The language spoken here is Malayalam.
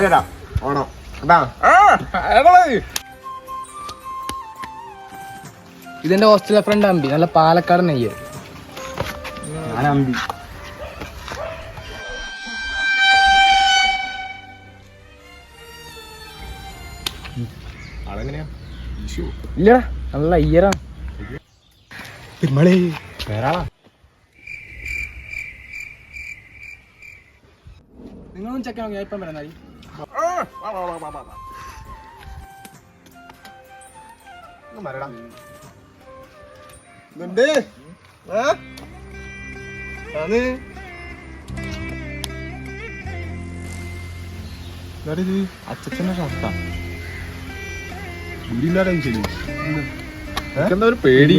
തരാം ഓണം ഇതെന്റെ ഹോസ്റ്റലിലെ ഫ്രണ്ട് അമ്പി, നല്ല പാലക്കാട് നെയ്യ്. ഞാൻ അമ്പി. ആളെങ്ങനെയാ? ഇല്ലടാ, നല്ല അയ്യറാ. വേറാളാ. നിങ്ങളൊന്നും ചെക്കൻ ഞാൻ ഇപ്പം വരാം. അച്ഛന്റെ ഷർട്ടാ. എന്താ ഒരു പേടി?